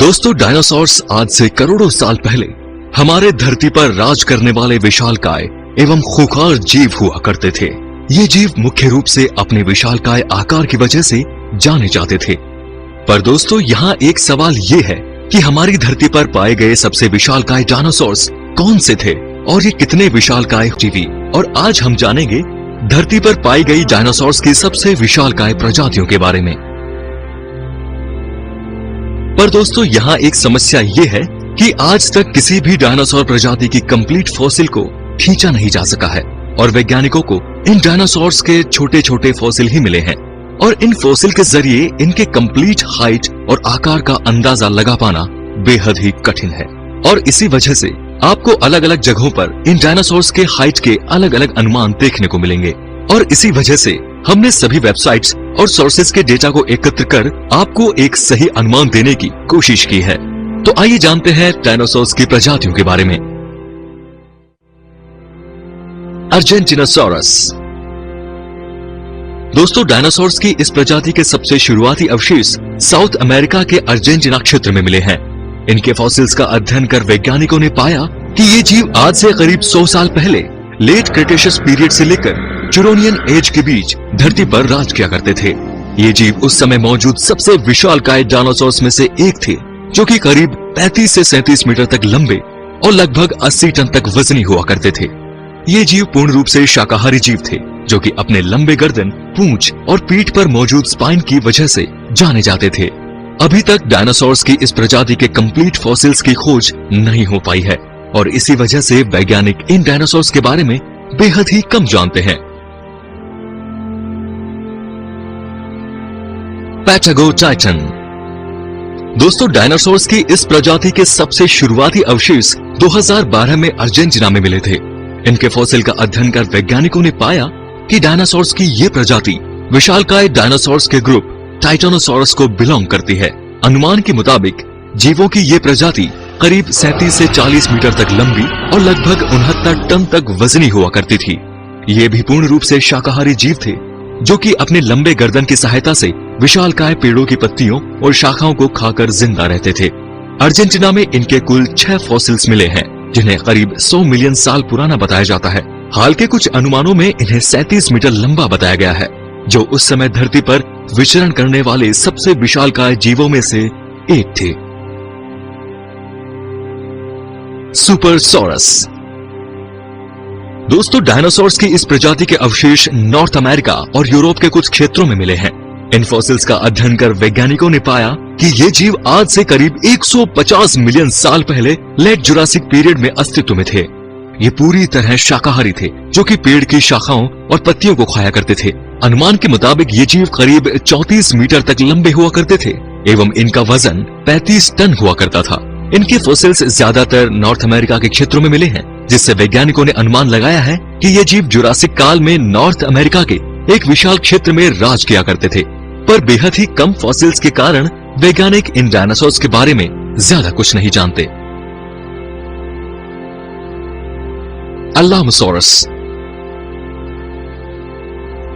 दोस्तों, डायनासोर्स आज से करोड़ों साल पहले हमारे धरती पर राज करने वाले विशालकाय एवं खूंखार जीव हुआ करते थे। ये जीव मुख्य रूप से अपने विशालकाय आकार की वजह से जाने जाते थे। पर दोस्तों, यहाँ एक सवाल ये है कि हमारी धरती पर पाए गए सबसे विशालकाय डायनासोर्स कौन से थे और ये कितने विशालकाय जीवी। और आज हम जानेंगे धरती पर पाई गई डायनासोर्स की सबसे विशालकाय प्रजातियों के बारे में। पर दोस्तों, यहाँ एक समस्या ये है कि आज तक किसी भी डायनासोर प्रजाति की कंप्लीट फॉसिल को खींचा नहीं जा सका है और वैज्ञानिकों को इन डायनासोर्स के छोटे छोटे फॉसिल ही मिले हैं और इन फॉसिल के जरिए इनके कंप्लीट हाइट और आकार का अंदाजा लगा पाना बेहद ही कठिन है। और इसी वजह से आपको अलग अलग जगहों पर इन डायनासोर्स के हाइट के अलग अलग अनुमान देखने को मिलेंगे और इसी वजह से हमने सभी वेबसाइट्स और सोर्सेज के डेटा को एकत्र कर आपको एक सही अनुमान देने की कोशिश की है। तो आइए जानते हैं डायनासोर्स की प्रजातियों के बारे में। अर्जेंटिनोसॉरस। दोस्तों, डायनासोर्स की इस प्रजाति के सबसे शुरुआती अवशेष साउथ अमेरिका के अर्जेंटीना क्षेत्र में मिले हैं। इनके फॉसिल्स का अध्ययन कर वैज्ञानिकों ने पाया कि ये जीव आज से करीब 100 साल पहले लेट क्रिटेशियस पीरियड से लेकर चुरोनियन एज के बीच धरती पर राज किया करते थे। ये जीव उस समय मौजूद सबसे विशालकाय डायनासोर्स में से एक थे, जो कि करीब 35 से 37 मीटर तक लंबे और लगभग 80 टन तक वजनी हुआ करते थे। ये जीव पूर्ण रूप से शाकाहारी जीव थे, जो कि अपने लंबे गर्दन, पूंछ और पीठ पर मौजूद स्पाइन की वजह से जाने जाते थे। अभी तक डायनासोर्स की इस प्रजाति के कंप्लीट फॉसिल्स की खोज नहीं हो पाई है और इसी वजह से वैज्ञानिक इन डायनासोर्स के बारे में बेहद ही कम जानते हैं। पैटागोटाइटन। दोस्तों, डायनासोर्स की इस प्रजाति के सबसे शुरुआती अवशेष 2012 में अर्जेंटीना में मिले थे। इनके फॉसिल का अध्ययन कर वैज्ञानिकों ने पाया कि डायनासोर्स की ये प्रजाति विशालकाय डायनासोर्स के ग्रुप टाइटानोसॉरस को बिलोंग करती है। अनुमान के मुताबिक जीवों की ये प्रजाति करीब 37 से 40 मीटर तक लंबी और लगभग 69 टन तक वजनी हुआ करती थी। ये भी पूर्ण रूप से शाकाहारी जीव थे, जो कि अपने लंबे गर्दन की सहायता से विशालकाय पेड़ों की पत्तियों और शाखाओं को खाकर जिंदा रहते थे। अर्जेंटीना में इनके कुल 6 फॉसिल्स मिले हैं, जिन्हें करीब 100 मिलियन साल पुराना बताया जाता है। हाल के कुछ अनुमानों में इन्हें 37 मीटर लंबा बताया गया है, जो उस समय धरती पर विचरण करने वाले सबसे विशालकाय जीवों में से एक थे। सुपरसॉरस। दोस्तों, डायनासोर्स की इस प्रजाति के अवशेष नॉर्थ अमेरिका और यूरोप के कुछ क्षेत्रों में मिले हैं। इन फॉसिल्स का अध्ययन कर वैज्ञानिकों ने पाया कि ये जीव आज से करीब 150 मिलियन साल पहले लेट जुरासिक पीरियड में अस्तित्व में थे। ये पूरी तरह शाकाहारी थे, जो कि पेड़ की शाखाओं और पत्तियों को खाया करते थे। अनुमान के मुताबिक ये जीव करीब 34 मीटर तक लंबे हुआ करते थे एवं इनका वजन 35 टन हुआ करता था। इनके फॉसिल्स ज्यादातर नॉर्थ अमेरिका के क्षेत्रों में मिले हैं, जिससे वैज्ञानिकों ने अनुमान लगाया है कि ये जीव जुरासिक काल में नॉर्थ अमेरिका के एक विशाल क्षेत्र में राज किया करते थे। पर बेहद ही कम फॉसिल्स के कारण वैज्ञानिक इन डायनासोर्स के बारे में ज्यादा कुछ नहीं जानते। अल्लामोसॉरस।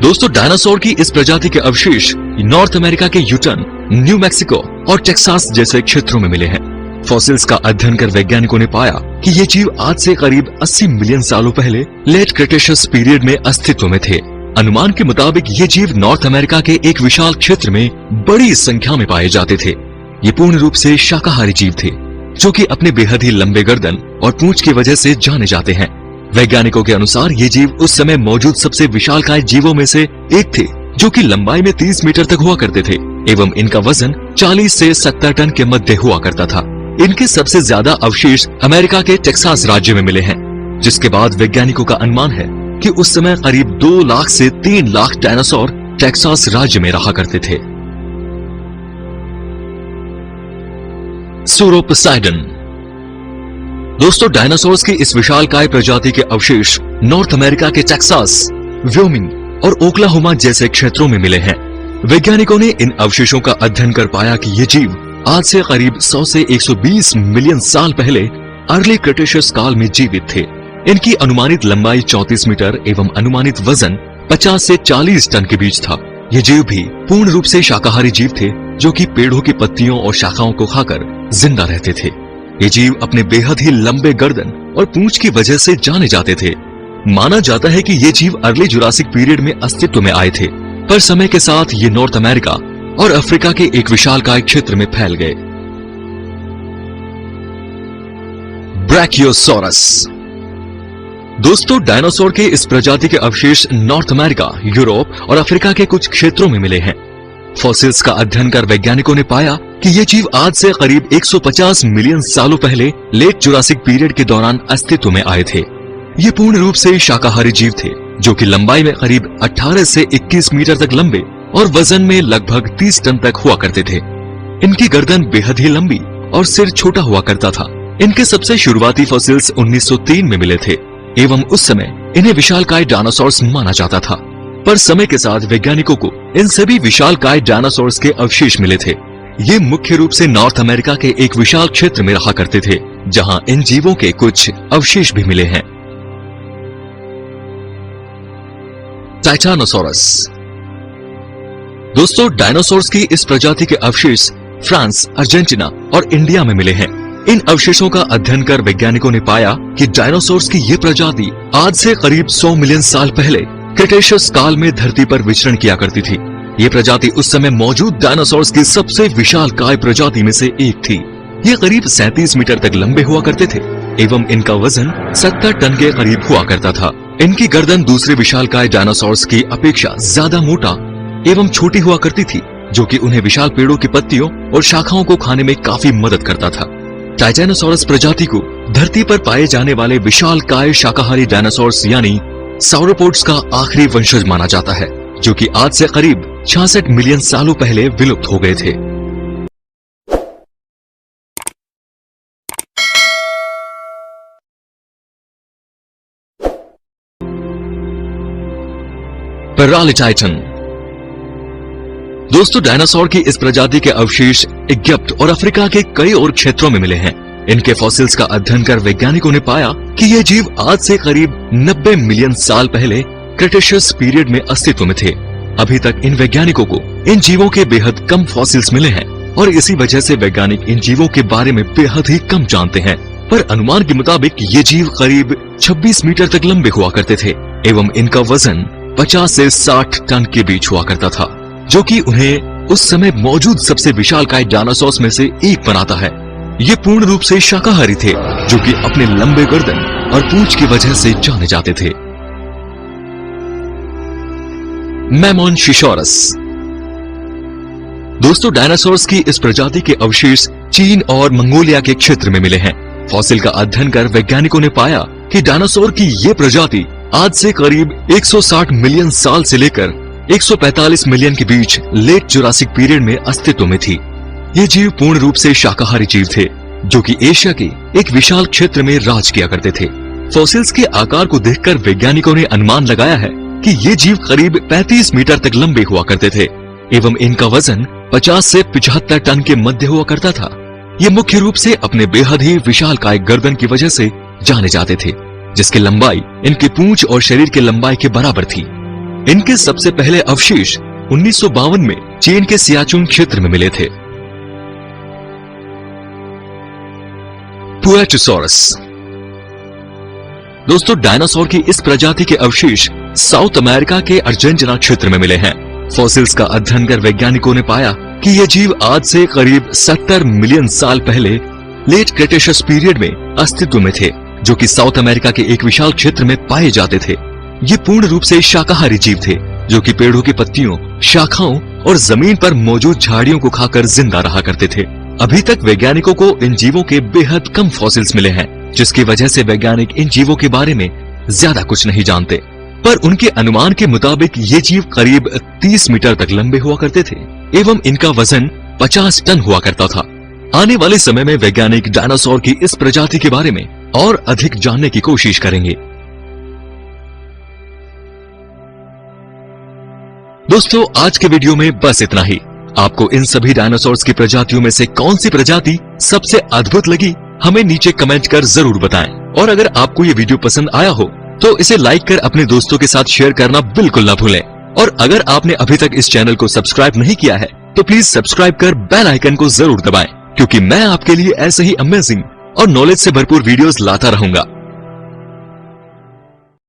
दोस्तों, डायनासोर की इस प्रजाति के अवशेष नॉर्थ अमेरिका के यूटन, न्यू मैक्सिको और टेक्सास जैसे क्षेत्रों में मिले हैं। फॉसिल्स का अध्ययन कर वैज्ञानिकों ने पाया कि ये जीव आज से करीब 80 मिलियन सालों पहले लेट क्रिटेशियस पीरियड में अस्तित्व में थे। अनुमान के मुताबिक ये जीव नॉर्थ अमेरिका के एक विशाल क्षेत्र में बड़ी संख्या में पाए जाते थे। ये पूर्ण रूप से शाकाहारी जीव थे, जो कि अपने बेहद ही लंबे गर्दन और पूंछ की वजह से जाने जाते हैं। वैज्ञानिकों के अनुसार ये जीव उस समय मौजूद सबसे विशालकाय जीवों में से एक थे, जो कि लंबाई में 30 मीटर तक हुआ करते थे एवं इनका वजन 40 से 70 टन के मध्य हुआ करता था। इनके सबसे ज्यादा अवशेष अमेरिका के टेक्सास राज्य में मिले हैं, जिसके बाद वैज्ञानिकों का अनुमान है कि उस समय करीब 2 लाख से 3 लाख डायनासोर टेक्सास राज्य में रहा करते थे। सूरोपोसाइडन। दोस्तों, डायनासोर्स की इस विशालकाय प्रजाति के अवशेष नॉर्थ अमेरिका के टेक्सास, व्योमिंग और ओक्लाहोमा जैसे क्षेत्रों में मिले हैं। वैज्ञानिकों ने इन अवशेषों का अध्ययन कर पाया कि ये जीव आज से करीब 100 से 120 मिलियन साल पहले अर्ली क्रिटेशियस काल में जीवित थे। इनकी अनुमानित लंबाई 34 मीटर एवं अनुमानित वजन 50 से 40 टन के बीच था। ये जीव भी पूर्ण रूप से शाकाहारी जीव थे, जो कि पेड़ों की पत्तियों और शाखाओं को खाकर जिंदा रहते थे। ये जीव अपने बेहद ही लंबे गर्दन और पूंछ की वजह से जाने जाते थे। माना जाता है कि ये जीव अर्ली जुरासिक पीरियड में अस्तित्व में आए थे, पर समय के साथ ये नॉर्थ अमेरिका और अफ्रीका के एक विशालकाय क्षेत्र में फैल गए। ब्रैकियोसॉरस। दोस्तों, डायनासोर के इस प्रजाति के अवशेष नॉर्थ अमेरिका, यूरोप और अफ्रीका के कुछ क्षेत्रों में मिले हैं। फॉसिल्स का अध्ययन कर वैज्ञानिकों ने पाया कि ये जीव आज से करीब 150 मिलियन सालों पहले लेट जुरासिक पीरियड के दौरान अस्तित्व में आए थे। ये पूर्ण रूप से शाकाहारी जीव थे, जो कि लंबाई में करीब 18 से 21 मीटर तक लंबे और वजन में लगभग 30 टन तक हुआ करते थे। इनकी गर्दन बेहद ही लंबी और सिर छोटा हुआ करता था। इनके सबसे शुरुआती फॉसिल्स 1903 में मिले थे एवं उस समय इन्हें विशालकाय डायनासोर्स माना जाता था। पर समय के साथ वैज्ञानिकों को इन सभी विशालकाय डायनासोर्स के अवशेष मिले थे। ये मुख्य रूप से नॉर्थ अमेरिका के एक विशाल क्षेत्र में रहा करते थे, जहां इन जीवों के कुछ अवशेष भी मिले हैं। टाइटानोसोरस। दोस्तों, डायनासोर्स की इस प्रजाति के अवशेष फ्रांस, अर्जेंटीना और इंडिया में मिले हैं। इन अवशेषों का अध्ययन कर वैज्ञानिकों ने पाया कि डायनासोर्स की ये प्रजाति आज से करीब 100 मिलियन साल पहले क्रिटेशियस काल में धरती पर विचरण किया करती थी। ये प्रजाति उस समय मौजूद डायनासोर्स की सबसे विशालकाय प्रजाति में से एक थी। ये करीब 37 मीटर तक लंबे हुआ करते थे एवं इनका वजन 70 टन के करीब हुआ करता था। इनकी गर्दन दूसरे विशालकाय डायनासोर्स की अपेक्षा ज्यादा मोटा एवं छोटी हुआ करती थी, जो कि उन्हें विशाल पेड़ों की पत्तियों और शाखाओं को खाने में काफी मदद करता था। टाइटानोसोरस प्रजाति को धरती पर पाए जाने वाले विशालकाय शाकाहारी डायनासोर्स यानी सॉरोपोड्स का आखिरी वंशज माना जाता है, जो कि आज से करीब 66 मिलियन सालों पहले विलुप्त हो गए थे। पैरालिटाइटन। दोस्तों, डायनासोर की इस प्रजाति के अवशेष इजिप्ट और अफ्रीका के कई और क्षेत्रों में मिले हैं। इनके फॉसिल्स का अध्ययन कर वैज्ञानिकों ने पाया कि ये जीव आज से करीब 90 मिलियन साल पहले क्रिटेशियस पीरियड में अस्तित्व में थे। अभी तक इन वैज्ञानिकों को इन जीवों के बेहद कम फॉसिल्स मिले हैं और इसी वजह से वैज्ञानिक इन जीवों के बारे में बेहद ही कम जानते हैं। पर अनुमान के मुताबिक ये जीव करीब 26 मीटर तक लंबे हुआ करते थे एवं इनका वजन 50 से 60 टन के बीच हुआ करता था, जो कि उन्हें उस समय मौजूद सबसे विशालकाय डायनासोर्स में से एक बनाता है। ये पूर्ण रूप से शाकाहारी थे, जो कि अपने लंबे गर्दन और पूंछ की वजह से जाने जाते थे। मैमोनशिशोरस। दोस्तों, डायनासोर्स की इस प्रजाति के अवशेष चीन और मंगोलिया के क्षेत्र में मिले हैं। फॉसिल का अध्ययन कर वैज्ञानिकों ने पाया कि डायनासोर की ये प्रजाति आज से करीब 160 मिलियन साल से लेकर 145 मिलियन के बीच लेट जुरासिक पीरियड में अस्तित्व में थी। ये जीव पूर्ण रूप से शाकाहारी जीव थे, जो कि एशिया के एक विशाल क्षेत्र में राज किया करते थे। फॉसिल्स के आकार को देखकर वैज्ञानिकों ने अनुमान लगाया है कि ये जीव करीब 35 मीटर तक लंबे हुआ करते थे एवं इनका वजन 50 से 75 टन के मध्य हुआ करता था। ये मुख्य रूप से अपने बेहद ही विशालकाय गर्दन की वजह से जाने जाते थे, जिसकी लंबाई इनकी पूंछ और शरीर की लंबाई के बराबर थी। इनके सबसे पहले अवशेष 1952 में चीन के सियाचुन क्षेत्र में मिले थे। पुएटोसॉरस। दोस्तों, डायनासोर की इस प्रजाति के अवशेष साउथ अमेरिका के अर्जेंटीना क्षेत्र में मिले हैं। फॉसिल्स का अध्ययन कर वैज्ञानिकों ने पाया कि ये जीव आज से करीब 70 मिलियन साल पहले लेट क्रिटेशियस पीरियड में अस्तित्व में थे, जो कि साउथ अमेरिका के एक विशाल क्षेत्र में पाए जाते थे। ये पूर्ण रूप से शाकाहारी जीव थे, जो कि पेड़ों की पत्तियों, शाखाओं और जमीन पर मौजूद झाड़ियों को खाकर जिंदा रहा करते थे। अभी तक वैज्ञानिकों को इन जीवों के बेहद कम फॉसिल्स मिले हैं, जिसकी वजह से वैज्ञानिक इन जीवों के बारे में ज्यादा कुछ नहीं जानते। पर उनके अनुमान के मुताबिक ये जीव करीब 30 मीटर तक लंबे हुआ करते थे एवं इनका वजन 50 टन हुआ करता था। आने वाले समय में वैज्ञानिक डायनासोर की इस प्रजाति के बारे में और अधिक जानने की कोशिश करेंगे। दोस्तों, आज के वीडियो में बस इतना ही। आपको इन सभी डायनासोर्स की प्रजातियों में से कौन सी प्रजाति सबसे अद्भुत लगी, हमें नीचे कमेंट कर जरूर बताएं। और अगर आपको ये वीडियो पसंद आया हो तो इसे लाइक कर अपने दोस्तों के साथ शेयर करना बिल्कुल ना भूलें। और अगर आपने अभी तक इस चैनल को सब्सक्राइब नहीं किया है तो प्लीज सब्सक्राइब कर बेल आइकन को जरूर दबाएं, क्योंकि मैं आपके लिए ऐसे ही अमेजिंग और नॉलेज से भरपूर वीडियोस लाता रहूंगा।